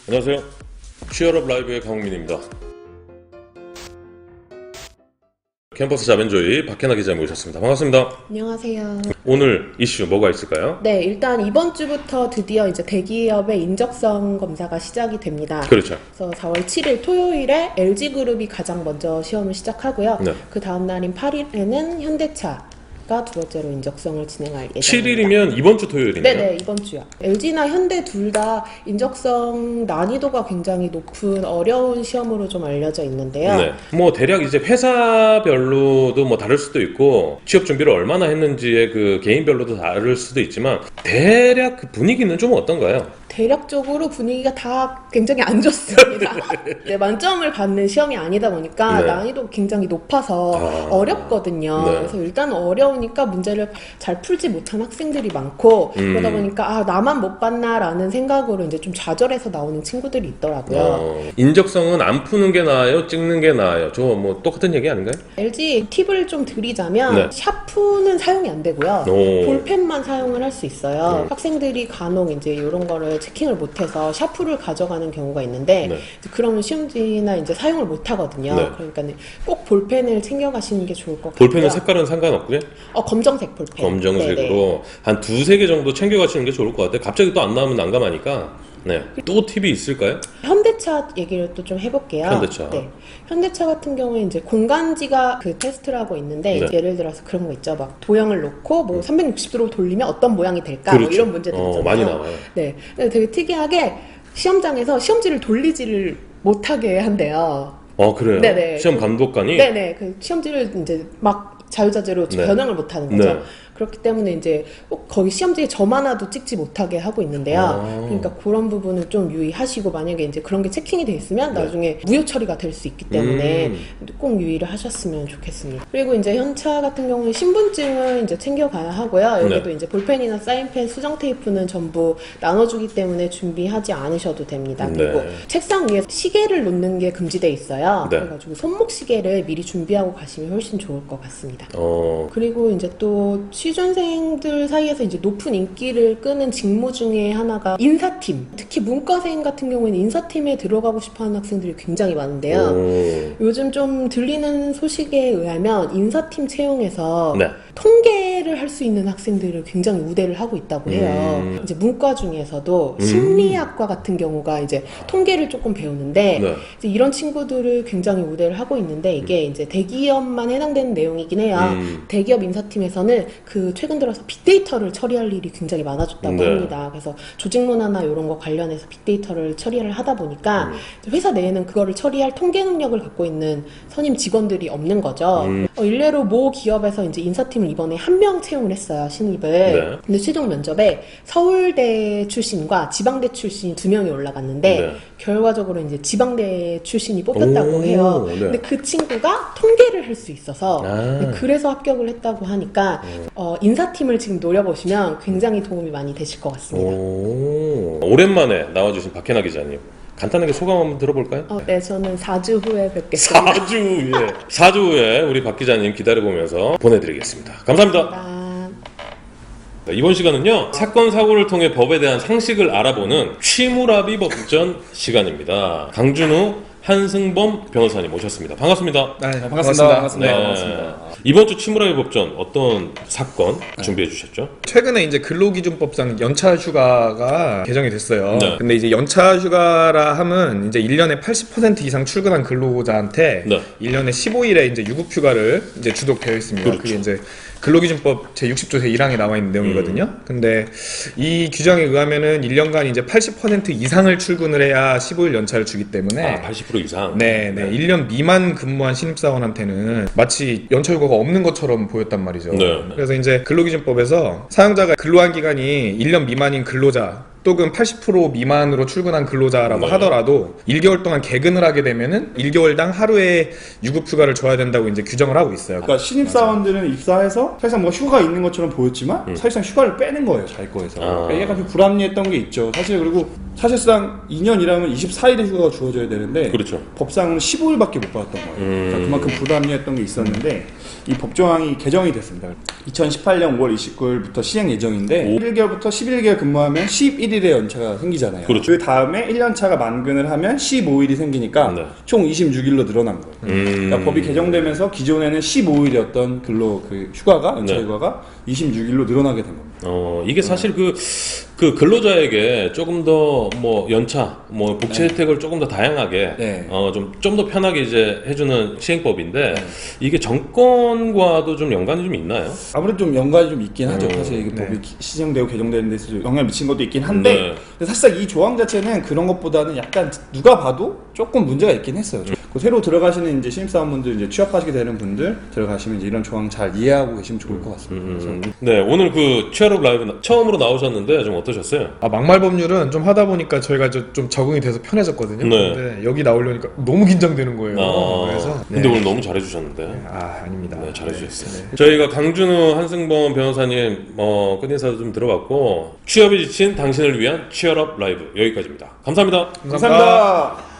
안녕하세요. 취업업 라이브의 강홍민입니다. 캠퍼스 잡앤조이 박혜나 기자 모셨습니다. 반갑습니다. 안녕하세요. 오늘 이슈 뭐가 있을까요? 네, 일단 이번 주부터 드디어 이제 대기업의 인적성 검사가 시작이 됩니다. 그렇죠. 그래서 4월 7일 토요일에 LG그룹이 가장 먼저 시험을 시작하고요. 네. 그 다음 날인 8일에는 현대차가 두 번째로 인적성을 진행할 예정입니다. 7일이면 이번 주 토요일이네요. 네네, 이번 주요. LG나 현대 둘 다 인적성 난이도가 굉장히 높은 어려운 시험으로 좀 알려져 있는데요. 네. 뭐 대략 이제 회사별로도 뭐 다를 수도 있고 취업 준비를 얼마나 했는지의 그 개인별로도 다를 수도 있지만 대략 그 분위기는 좀 어떤가요? 대략적으로 분위기가 다 굉장히 안 좋습니다. 네, 만점을 받는 시험이 아니다 보니까 네. 난이도 굉장히 높아서 어렵거든요. 네. 그래서 일단 어려우니까 문제를 잘 풀지 못한 학생들이 많고 그러다 보니까 나만 못 봤나라는 생각으로 이제 좀 좌절해서 나오는 친구들이 있더라고요. 인적성은 안 푸는 게 나아요? 찍는 게 나아요? 저 뭐 똑같은 얘기 아닌가요? LG 팁을 좀 드리자면 네. 샤프는 사용이 안 되고요. 오. 볼펜만 사용을 할 수 있어요. 학생들이 간혹 이제 이런 거를 체킹을 못해서 샤프를 가져가는 경우가 있는데 네. 그러면 시험지나 이제 사용을 못 하거든요. 네. 그러니까 꼭 볼펜을 챙겨가시는 게 좋을 것 같아요. 볼펜은 색깔은 상관없고요? 검정색 볼펜. 네네. 검정색으로 한 두세 개 정도 챙겨가시는 게 좋을 것 같아요. 갑자기 또 안 나오면 난감하니까. 네. 또 팁이 있을까요? 현대차 얘기를 또 좀 해볼게요. 현대차. 네. 현대차 같은 경우에 이제 공간지각 그 테스트라고 있는데 네. 이제 예를 들어서 그런 거 있죠. 막 도형을 놓고 뭐 360도로 돌리면 어떤 모양이 될까? 뭐 이런 문제들 있잖아요. 많이 나와요. 네. 근데 되게 특이하게 시험장에서 시험지를 돌리지를 못하게 한대요. 그래요? 네네. 시험 감독관이? 네네. 그 시험지를 이제 막 자유자재로 네. 변형을 못하는 거죠. 네. 그렇기 때문에 이제 꼭 거기 시험지에 점 하나도 찍지 못하게 하고 있는데요. 그러니까 그런 부분은 좀 유의하시고 만약에 이제 그런 게 체킹이 돼 있으면 네. 나중에 무효 처리가 될 수 있기 때문에 꼭 유의를 하셨으면 좋겠습니다. 그리고 이제 현차 같은 경우는 신분증을 이제 챙겨가야 하고요. 여기도 네. 이제 볼펜이나 사인펜, 수정 테이프는 전부 나눠주기 때문에 준비하지 않으셔도 됩니다. 그리고 네. 책상 위에 시계를 놓는 게 금지돼 있어요. 네. 그래가지고 손목 시계를 미리 준비하고 가시면 훨씬 좋을 것 같습니다. 그리고 이제 또 취준생들 사이에서 이제 높은 인기를 끄는 직무 중에 하나가 인사팀. 특히 문과생 같은 경우에는 인사팀에 들어가고 싶어하는 학생들이 굉장히 많은데요. 요즘 좀 들리는 소식에 의하면 인사팀 채용에서 네. 통계를 할 수 있는 학생들을 굉장히 우대를 하고 있다고 해요. 이제 문과 중에서도 심리학과 같은 경우가 이제 통계를 조금 배우는데 네. 이제 이런 친구들을 굉장히 우대를 하고 있는데 이게 이제 대기업만 해당되는 내용이긴 해요. 대기업 인사팀에서는 그 최근 들어서 빅데이터를 처리할 일이 굉장히 많아졌다고 네. 합니다. 그래서 조직 문화나 이런 거 관련해서 빅데이터를 처리를 하다 보니까 회사 내에는 그거를 처리할 통계 능력을 갖고 있는 선임 직원들이 없는 거죠. 일례로 모 기업에서 이제 인사팀을 이번에 한 명 채용을 했어요, 신입을. 네. 근데 최종 면접에 서울대 출신과 지방대 출신이 2명이 올라갔는데 네. 결과적으로 이제 지방대 출신이 뽑혔다고 오, 해요. 네. 근데 그 친구가 통계를 할 수 있어서 아. 그래서 합격을 했다고 하니까 인사팀을 지금 노려보시면 굉장히 도움이 많이 되실 것 같습니다. 오랜만에 나와주신 박혜나 기자님. 간단하게 소감 한번 들어볼까요? 네, 저는 4주 후에 뵙겠습니다. 4주 후에 4주 후에 우리 박 기자님 기다려보면서 보내드리겠습니다. 감사합니다. 감사합니다. 네, 이번 시간은요, 사건 사고를 통해 법에 대한 상식을 알아보는 취무라비 법전 시간입니다. 강준우 한승범 변호사님 모셨습니다. 반갑습니다. 네, 반갑습니다. 네. 반갑습니다. 이번 주 취무라비 법전 어떤 사건 준비해 주셨죠? 최근에 이제 근로기준법상 연차 휴가가 개정이 됐어요. 네. 근데 이제 연차 휴가라 함은 이제 1년에 80% 이상 출근한 근로자한테 네. 1년에 15일의 이제 유급 휴가를 이제 주독되어 있습니다. 그렇죠. 그게 이제 근로기준법 제60조 제1항에 나와 있는 내용이거든요. 근데 이 규정에 의하면은 1년간 이제 80% 이상을 출근을 해야 15일 연차를 주기 때문에 80% 이상? 네. 1년 미만 근무한 신입사원한테는 마치 연차 휴가가 없는 것처럼 보였단 말이죠. 네. 그래서 이제 근로기준법에서 사용자가 근로한 기간이 1년 미만인 근로자 또는 80% 미만으로 출근한 근로자라고 네. 하더라도 1개월 동안 개근을 하게 되면은 1개월당 하루의 유급휴가를 줘야 된다고 이제 규정을 하고 있어요. 그러니까 신입사원들은 입사해서 사실상 뭔가 휴가가 있는 것처럼 보였지만 사실상 휴가를 빼는 거예요, 자기 거에서. 그러니까 약간 좀 불합리했던 게 있죠. 사실 그리고 사실상 2년 일하면 24일의 휴가가 주어져야 되는데 그렇죠. 법상으로는 15일밖에 못 받았던 거예요. 그러니까 그만큼 불합리했던 게 있었는데 이 법조항이 개정이 됐습니다. 2018년 5월 29일부터 시행 예정인데 11개월부터 11개월 근무하면 11일의 연차가 생기잖아요. 그렇죠. 그 다음에 1년차가 만근을 하면 15일이 생기니까 네. 총 26일로 늘어난 거예요. 그러니까 법이 개정되면서 기존에는 15일이었던 근로 그 휴가가 연차 네. 휴가가 26일로 늘어나게 된 겁니다. 이게 사실 그 근로자에게 조금 더 뭐 연차, 뭐 복지 혜택을 조금 더 다양하게 네. 좀 더 편하게 이제 해주는 시행법인데 이게 정권과도 좀 연관이 좀 있나요? 아무래도 좀 연관이 좀 있긴 하죠. 사실 이게 네. 법이 시정되고 개정되는 데서 좀 영향을 미친 것도 있긴 한데 네. 근데 사실상 이 조항 자체는 그런 것보다는 약간 누가 봐도 조금 문제가 있긴 했어요. 그 새로 들어가시는 이제 신입사원분들 이제 취업하시게 되는 분들 들어가시면 이제 이런 조항 잘 이해하고 계시면 좋을 것 같습니다. 그래서 네, 오늘 그 취업업 라이브 처음으로 나오셨는데 좀 어떠셨어요? 막말 법률은 좀 하다 보니까 저희가 좀 적응이 돼서 편해졌거든요. 네. 근데 여기 나오려니까 너무 긴장되는 거예요. 그래서 근데 오늘 너무 잘해주셨는데. 아닙니다. 네, 잘해주셨어요. 저희가 강준우 한승범 변호사님 끝인사도 좀 들어봤고 취업에 지친 당신을 위한 취업업 라이브 여기까지입니다. 감사합니다. 감사합니다.